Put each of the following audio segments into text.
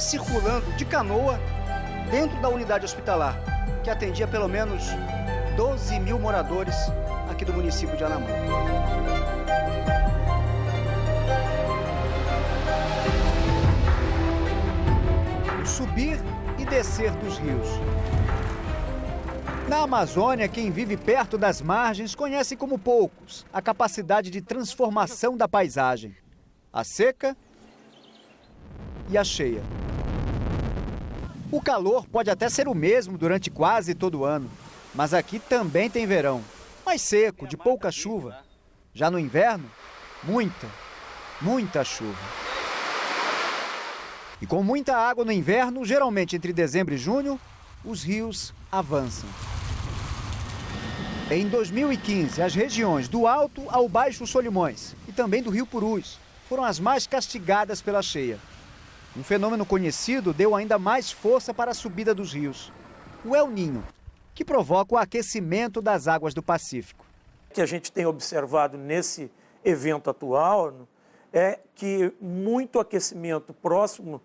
circulando de canoa dentro da unidade hospitalar, que atendia pelo menos 12 mil moradores aqui do município de Anamoca. O subir e descer dos rios. Na Amazônia, quem vive perto das margens conhece como poucos a capacidade de transformação da paisagem. A seca e a cheia. O calor pode até ser o mesmo durante quase todo o ano, mas aqui também tem verão, mais seco, de pouca chuva. Já no inverno, muita chuva. E com muita água no inverno, geralmente entre dezembro e junho, os rios avançam. Em 2015, as regiões do Alto ao Baixo Solimões e também do Rio Purus foram as mais castigadas pela cheia. Um fenômeno conhecido deu ainda mais força para a subida dos rios, o El Niño, que provoca o aquecimento das águas do Pacífico. O que a gente tem observado nesse evento atual é que muito aquecimento próximo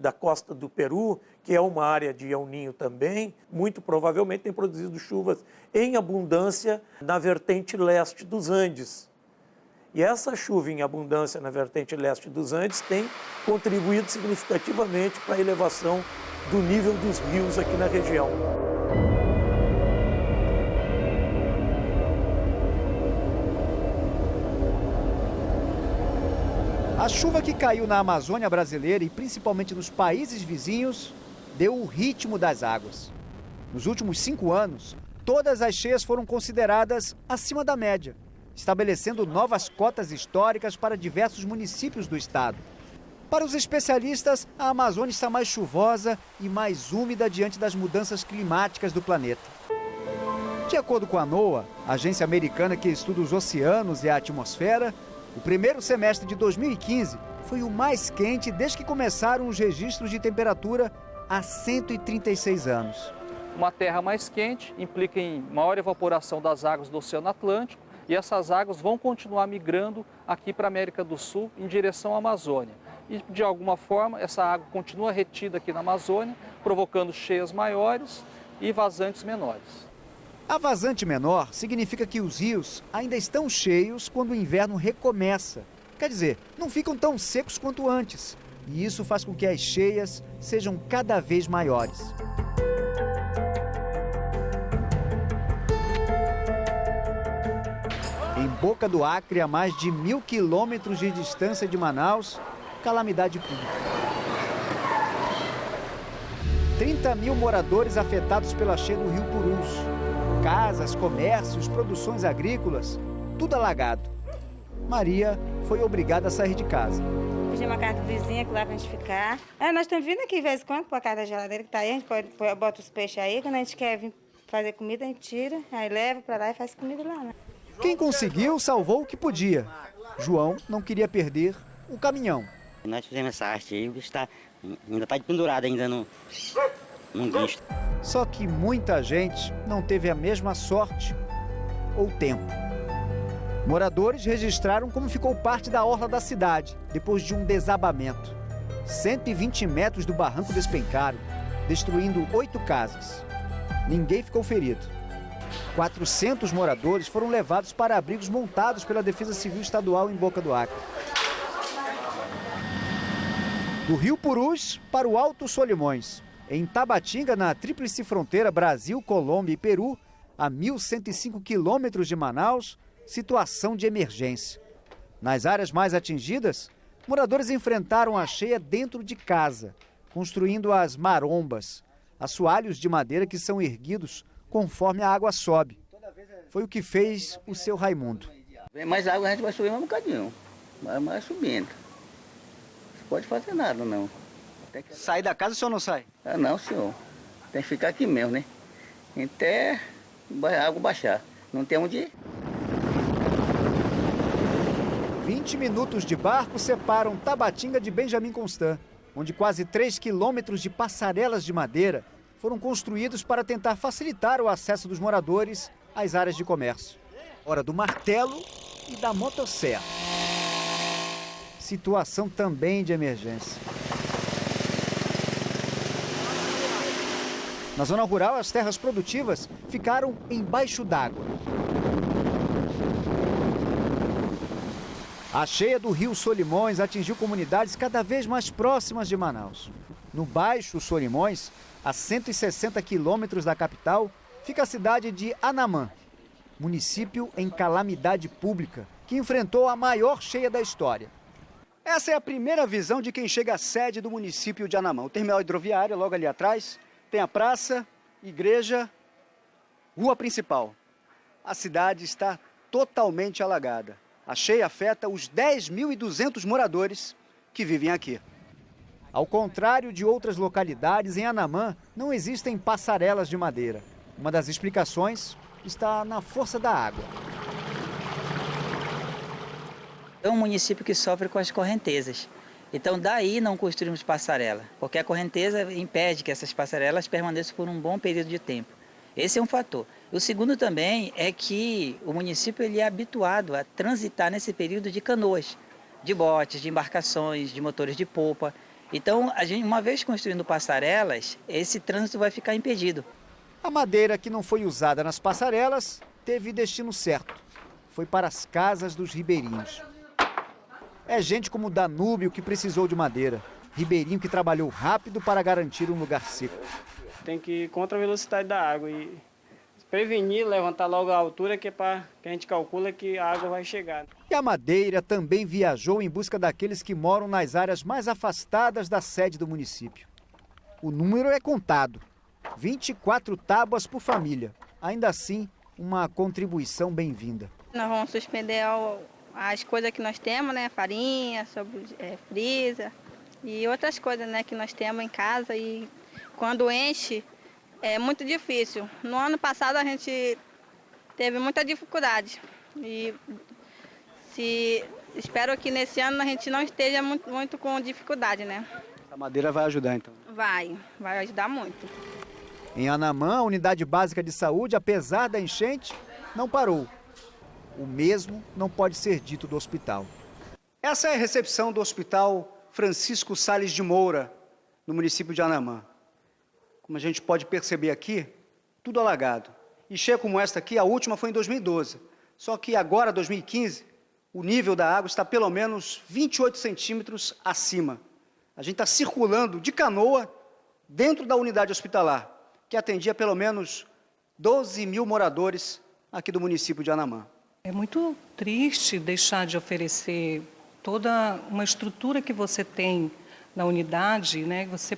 da costa do Peru, que é uma área de El Niño também, muito provavelmente tem produzido chuvas em abundância na vertente leste dos Andes. E essa chuva em abundância na vertente leste dos Andes tem contribuído significativamente para a elevação do nível dos rios aqui na região. A chuva que caiu na Amazônia brasileira e principalmente nos países vizinhos deu o ritmo das águas. Nos últimos 5 anos, todas as cheias foram consideradas acima da média, estabelecendo novas cotas históricas para diversos municípios do estado. Para os especialistas, a Amazônia está mais chuvosa e mais úmida diante das mudanças climáticas do planeta. De acordo com a NOAA, a agência americana que estuda os oceanos e a atmosfera, o primeiro semestre de 2015 foi o mais quente desde que começaram os registros de temperatura há 136 anos. Uma terra mais quente implica em maior evaporação das águas do Oceano Atlântico e essas águas vão continuar migrando aqui para a América do Sul em direção à Amazônia. E, de alguma forma, essa água continua retida aqui na Amazônia, provocando cheias maiores e vazantes menores. A vazante menor significa que os rios ainda estão cheios quando o inverno recomeça. Quer dizer, não ficam tão secos quanto antes. E isso faz com que as cheias sejam cada vez maiores. Em Boca do Acre, a mais de 1.000 quilômetros de distância de Manaus, calamidade pública. 30 mil moradores afetados pela cheia do Rio Purus. Casas, comércios, produções agrícolas, tudo alagado. Maria foi obrigada a sair de casa. Pedi uma casa vizinha que lá pra gente ficar. Nós estamos vindo aqui de vez em quando para a casa da geladeira que tá aí, a gente bota os peixes aí, quando a gente quer vir fazer comida, a gente tira, aí leva para lá e faz comida lá, né? Quem conseguiu, salvou o que podia. João não queria perder o caminhão. Nós fizemos essa arte aí, o bicho ainda está pendurado ainda num guincho. Só que muita gente não teve a mesma sorte ou tempo. Moradores registraram como ficou parte da orla da cidade depois de um desabamento. 120 metros do barranco despencaram, destruindo 8 casas. Ninguém ficou ferido. 400 moradores foram levados para abrigos montados pela Defesa Civil Estadual em Boca do Acre. Do Rio Purus para o Alto Solimões. Em Tabatinga, na tríplice fronteira Brasil, Colômbia e Peru, a 1.105 quilômetros de Manaus, situação de emergência. Nas áreas mais atingidas, moradores enfrentaram a cheia dentro de casa, construindo as marombas, assoalhos de madeira que são erguidos conforme a água sobe. Foi o que fez o seu Raimundo. Vem mais água, a gente vai subir mais um bocadinho, vai subindo. Não pode fazer nada, não. Sair da casa o senhor não sai? Ah, não, senhor. Tem que ficar aqui mesmo, né? Até a água baixar. Não tem onde ir. 20 minutos de barco separam Tabatinga de Benjamin Constant, onde quase 3 quilômetros de passarelas de madeira foram construídos para tentar facilitar o acesso dos moradores às áreas de comércio. Hora do martelo e da motosserra. Situação também de emergência. Na zona rural, as terras produtivas ficaram embaixo d'água. A cheia do rio Solimões atingiu comunidades cada vez mais próximas de Manaus. No Baixo Solimões, a 160 quilômetros da capital, fica a cidade de Anamã, município em calamidade pública, que enfrentou a maior cheia da história. Essa é a primeira visão de quem chega à sede do município de Anamã. O terminal hidroviário, logo ali atrás, tem a praça, igreja, rua principal. A cidade está totalmente alagada. A cheia afeta os 10.200 moradores que vivem aqui. Ao contrário de outras localidades, em Anamã não existem passarelas de madeira. Uma das explicações está na força da água. É um município que sofre com as correntezas. Então, daí não construímos passarela, porque a correnteza impede que essas passarelas permaneçam por um bom período de tempo. Esse é um fator. O segundo também é que o município ele é habituado a transitar nesse período de canoas, de botes, de embarcações, de motores de popa. Então, a gente, uma vez construindo passarelas, esse trânsito vai ficar impedido. A madeira que não foi usada nas passarelas teve destino certo. Foi para as casas dos ribeirinhos. É gente como Danúbio que precisou de madeira. Ribeirinho que trabalhou rápido para garantir um lugar seco. Tem que ir contra a velocidade da água e prevenir, levantar logo a altura que a gente calcula que a água vai chegar. E a madeira também viajou em busca daqueles que moram nas áreas mais afastadas da sede do município. O número é contado. 24 tábuas por família. Ainda assim, uma contribuição bem-vinda. Nós vamos suspender as coisas que nós temos, né? Farinha, freezer e outras coisas, né, que nós temos em casa. E quando enche, é muito difícil. No ano passado a gente teve muita dificuldade. E espero que nesse ano a gente não esteja muito com dificuldade, né? A madeira vai ajudar, então? Vai ajudar muito. Em Anamã, a unidade básica de saúde, apesar da enchente, não parou. O mesmo não pode ser dito do hospital. Essa é a recepção do Hospital Francisco Salles de Moura, no município de Anamã. Como a gente pode perceber aqui, tudo alagado. E cheia como esta aqui, a última foi em 2012. Só que agora, 2015, o nível da água está pelo menos 28 centímetros acima. A gente está circulando de canoa dentro da unidade hospitalar, que atendia pelo menos 12 mil moradores aqui do município de Anamã. É muito triste deixar de oferecer toda uma estrutura que você tem na unidade, né? Você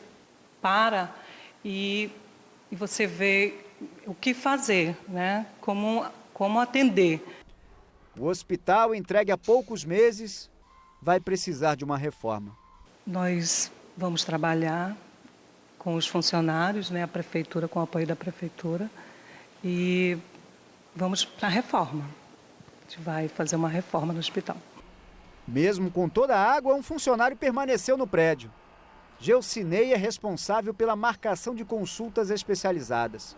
para e você vê o que fazer, né? Como atender. O hospital, entregue há poucos meses, vai precisar de uma reforma. Nós vamos trabalhar com os funcionários, né? A prefeitura, com o apoio da prefeitura, e vamos para a reforma. A gente vai fazer uma reforma no hospital. Mesmo com toda a água, um funcionário permaneceu no prédio. Geucinei é responsável pela marcação de consultas especializadas.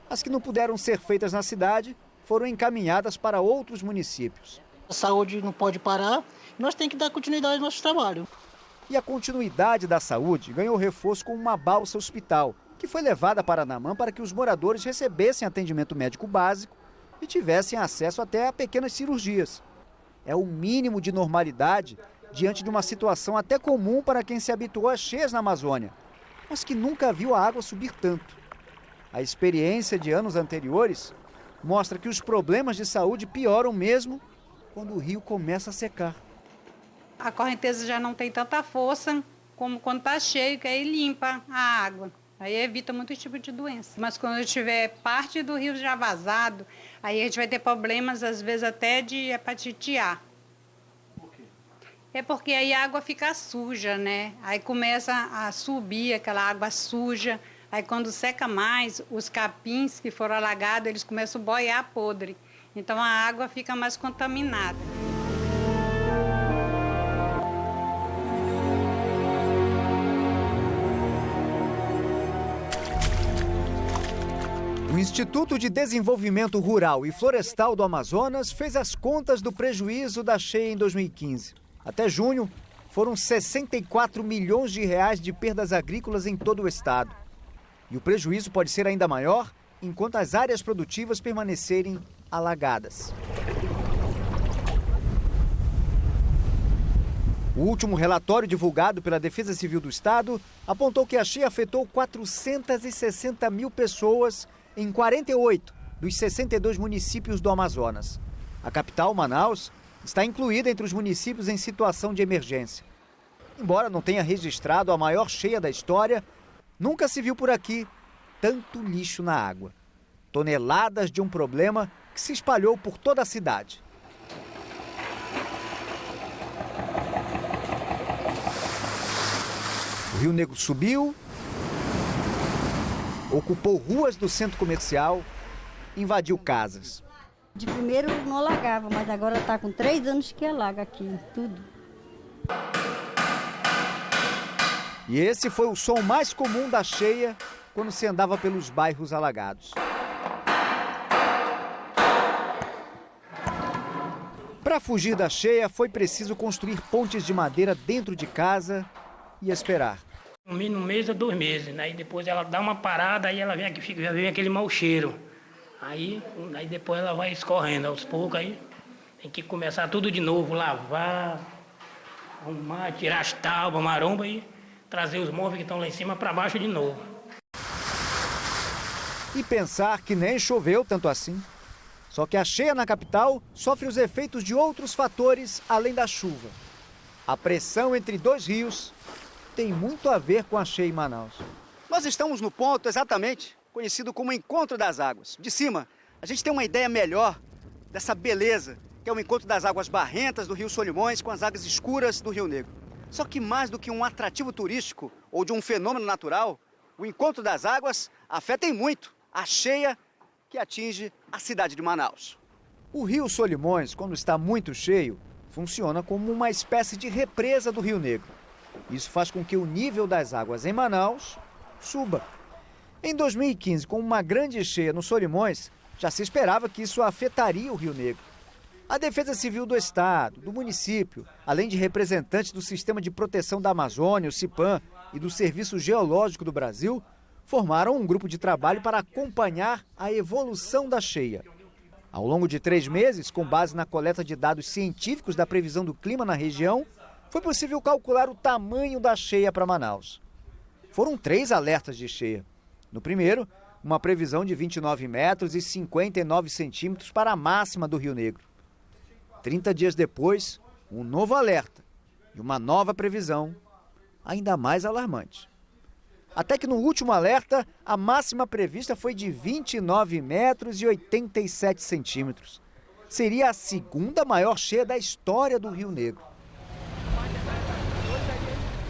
As que não puderam ser feitas na cidade foram encaminhadas para outros municípios. A saúde não pode parar, nós temos que dar continuidade ao nosso trabalho. E a continuidade da saúde ganhou reforço com uma balsa hospital, que foi levada para Anamã para que os moradores recebessem atendimento médico básico e tivessem acesso até a pequenas cirurgias. É o mínimo de normalidade diante de uma situação até comum para quem se habituou a cheias na Amazônia, mas que nunca viu a água subir tanto. A experiência de anos anteriores mostra que os problemas de saúde pioram mesmo quando o rio começa a secar. A correnteza já não tem tanta força como quando está cheio, que aí limpa a água. Aí evita muitos tipos de doença. Mas quando tiver parte do rio já vazado, aí a gente vai ter problemas, às vezes até de hepatite A. Por quê? É porque aí a água fica suja, né? Aí começa a subir aquela água suja. Aí quando seca mais, os capins que foram alagados, eles começam a boiar podre. Então a água fica mais contaminada. O Instituto de Desenvolvimento Rural e Florestal do Amazonas fez as contas do prejuízo da cheia em 2015. Até junho, foram 64 milhões de reais de perdas agrícolas em todo o estado. E o prejuízo pode ser ainda maior enquanto as áreas produtivas permanecerem alagadas. O último relatório divulgado pela Defesa Civil do Estado apontou que a cheia afetou 460 mil pessoas em 48 dos 62 municípios do Amazonas. A capital, Manaus, está incluída entre os municípios em situação de emergência. Embora não tenha registrado a maior cheia da história, nunca se viu por aqui tanto lixo na água. Toneladas de um problema que se espalhou por toda a cidade. O Rio Negro subiu, ocupou ruas do centro comercial, invadiu casas. De primeiro não alagava, mas agora está com 3 anos que alaga aqui, tudo. E esse foi o som mais comum da cheia quando se andava pelos bairros alagados. Para fugir da cheia, foi preciso construir pontes de madeira dentro de casa e esperar. No mês ou 2 meses, né? Aí depois ela dá uma parada, aí ela vem aqui, já vem aquele mau cheiro. Aí depois ela vai escorrendo aos poucos, aí tem que começar tudo de novo, lavar, arrumar, tirar as tábuas, maromba e trazer os móveis que estão lá em cima para baixo de novo. E pensar que nem choveu tanto assim. Só que a cheia na capital sofre os efeitos de outros fatores além da chuva. A pressão entre 2 rios tem muito a ver com a cheia em Manaus. Nós estamos no ponto exatamente conhecido como Encontro das Águas. De cima, a gente tem uma ideia melhor dessa beleza, que é o encontro das águas barrentas do Rio Solimões com as águas escuras do Rio Negro. Só que mais do que um atrativo turístico ou de um fenômeno natural, o Encontro das Águas afeta em muito a cheia que atinge a cidade de Manaus. O Rio Solimões, quando está muito cheio, funciona como uma espécie de represa do Rio Negro. Isso faz com que o nível das águas em Manaus suba. Em 2015, com uma grande cheia no Solimões, já se esperava que isso afetaria o Rio Negro. A Defesa Civil do Estado, do município, além de representantes do Sistema de Proteção da Amazônia, o CIPAM, e do Serviço Geológico do Brasil, formaram um grupo de trabalho para acompanhar a evolução da cheia. Ao longo de 3 meses, com base na coleta de dados científicos da previsão do clima na região, foi possível calcular o tamanho da cheia para Manaus. Foram 3 alertas de cheia. No primeiro, uma previsão de 29 metros e 59 centímetros para a máxima do Rio Negro. 30 dias depois, um novo alerta e uma nova previsão, ainda mais alarmante. Até que no último alerta, a máxima prevista foi de 29 metros e 87 centímetros. Seria a segunda maior cheia da história do Rio Negro.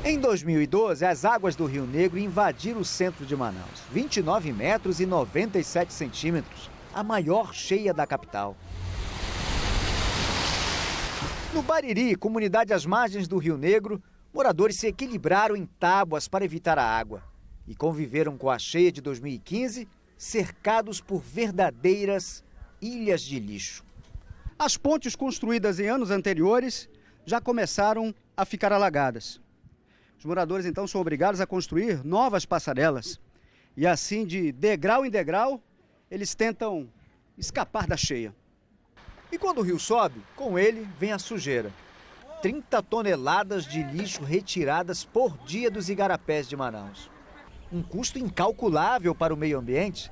Em 2012, as águas do Rio Negro invadiram o centro de Manaus. 29 metros e 97 centímetros, a maior cheia da capital. No Bariri, comunidade às margens do Rio Negro, moradores se equilibraram em tábuas para evitar a água e conviveram com a cheia de 2015, cercados por verdadeiras ilhas de lixo. As pontes construídas em anos anteriores já começaram a ficar alagadas. Os moradores, então, são obrigados a construir novas passarelas. E assim, de degrau em degrau, eles tentam escapar da cheia. E quando o rio sobe, com ele vem a sujeira. 30 toneladas de lixo retiradas por dia dos igarapés de Manaus. Um custo incalculável para o meio ambiente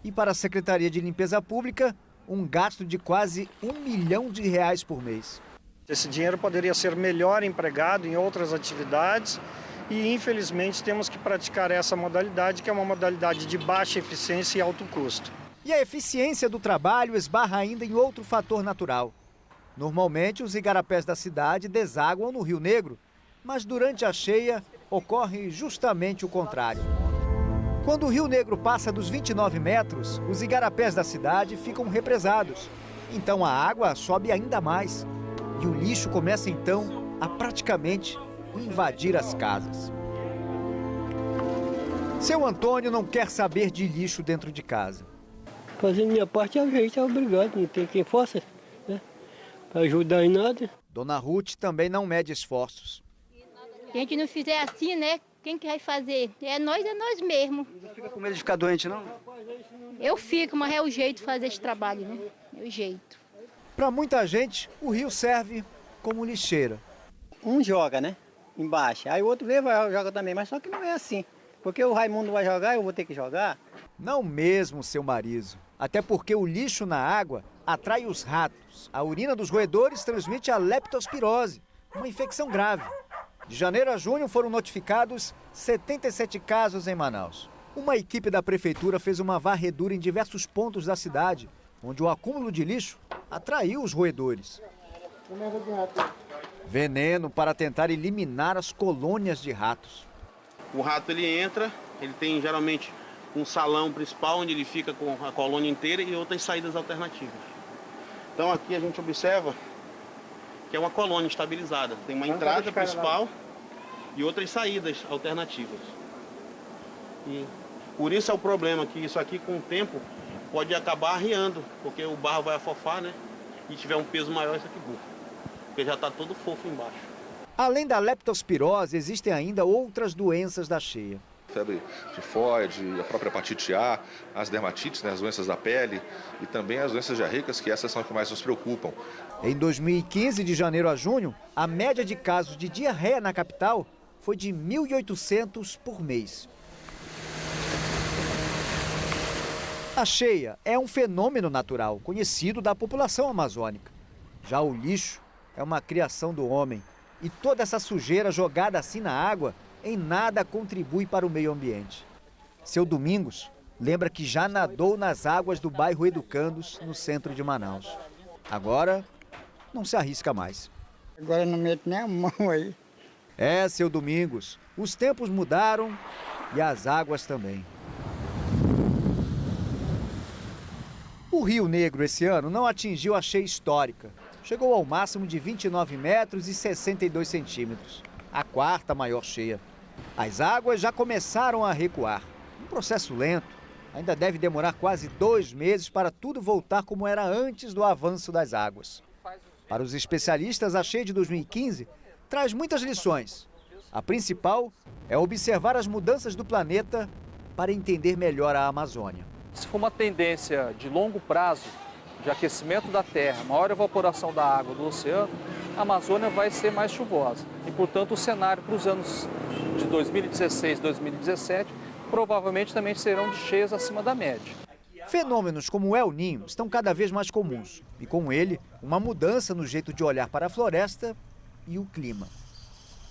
e para a Secretaria de Limpeza Pública, um gasto de quase R$ 1 milhão por mês. Esse dinheiro poderia ser melhor empregado em outras atividades e, infelizmente, temos que praticar essa modalidade, que é uma modalidade de baixa eficiência e alto custo. E a eficiência do trabalho esbarra ainda em outro fator natural. Normalmente, os igarapés da cidade desaguam no Rio Negro, mas durante a cheia ocorre justamente o contrário. Quando o Rio Negro passa dos 29 metros, os igarapés da cidade ficam represados. Então a água sobe ainda mais. E o lixo começa então a praticamente invadir as casas. Seu Antônio não quer saber de lixo dentro de casa. Fazendo minha parte, a gente é obrigado, não tem quem faça, né? Para ajudar em nada. Dona Ruth também não mede esforços. Se a gente não fizer assim, né? Quem que vai fazer? É nós mesmo. Não fica com medo de ficar doente, não? Eu fico, mas é o jeito de fazer esse trabalho, né? É o jeito. Para muita gente, o rio serve como lixeira. Um joga, né? Embaixo. Aí o outro leva e joga também, mas só que não é assim. Porque o Raimundo vai jogar, eu vou ter que jogar. Não mesmo, seu Marizo. Até porque o lixo na água atrai os ratos. A urina dos roedores transmite a leptospirose, uma infecção grave. De janeiro a junho foram notificados 77 casos em Manaus. Uma equipe da prefeitura fez uma varredura em diversos pontos da cidade, onde o acúmulo de lixo atraiu os roedores. Veneno para tentar eliminar as colônias de ratos. O rato ele entra, ele tem geralmente um salão principal onde ele fica com a colônia inteira e outras saídas alternativas. Então aqui a gente observa que é uma colônia estabilizada. Tem uma entrada principal e outras saídas alternativas. E por isso é o problema, que isso aqui com o tempo pode acabar arriando, porque o barro vai afofar, né? E tiver um peso maior, isso aqui bufa. Porque já está todo fofo embaixo. Além da leptospirose, existem ainda outras doenças da cheia. Febre tifoide, a própria hepatite A, as dermatites, né, as doenças da pele e também as doenças diarreicas, que essas são as que mais nos preocupam. Em 2015, de janeiro a junho, a média de casos de diarreia na capital foi de 1.800 por mês. A cheia é um fenômeno natural, conhecido da população amazônica. Já o lixo é uma criação do homem. E toda essa sujeira jogada assim na água em nada contribui para o meio ambiente. Seu Domingos lembra que já nadou nas águas do bairro Educandos, no centro de Manaus. Agora, não se arrisca mais. Agora não meto nem a mão aí. É, seu Domingos, os tempos mudaram e as águas também. O Rio Negro esse ano não atingiu a cheia histórica. Chegou ao máximo de 29 metros e 62 centímetros, a quarta maior cheia. As águas já começaram a recuar. Um processo lento. Ainda deve demorar quase 2 meses para tudo voltar como era antes do avanço das águas. Para os especialistas, a cheia de 2015 traz muitas lições. A principal é observar as mudanças do planeta para entender melhor a Amazônia. Se for uma tendência de longo prazo, de aquecimento da terra, maior evaporação da água do oceano, a Amazônia vai ser mais chuvosa. E, portanto, o cenário para os anos de 2016 e 2017 provavelmente também serão de cheias acima da média. Fenômenos como o El Niño estão cada vez mais comuns. E com ele, uma mudança no jeito de olhar para a floresta e o clima.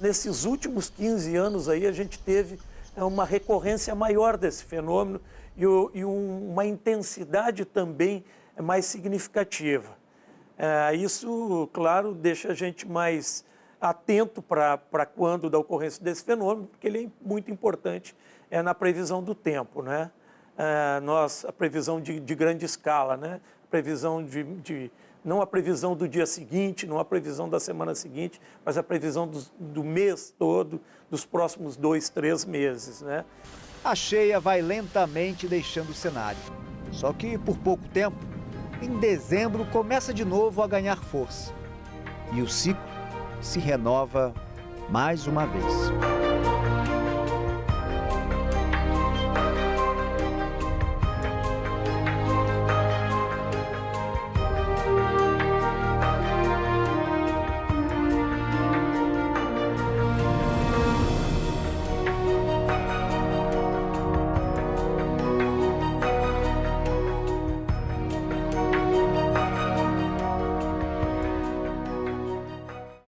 Nesses últimos 15 anos aí a gente teve uma recorrência maior desse fenômeno e uma intensidade também mais significativa. Isso, claro, deixa a gente mais atento para quando da ocorrência desse fenômeno, porque ele é muito importante na previsão do tempo, né? A previsão de grande escala, né? Previsão não a previsão do dia seguinte, não a previsão da semana seguinte, mas a previsão do mês todo, dos próximos 2, 3 meses, né? A cheia vai lentamente deixando o cenário. Só que por pouco tempo, em dezembro começa de novo a ganhar força. E o ciclo se renova mais uma vez.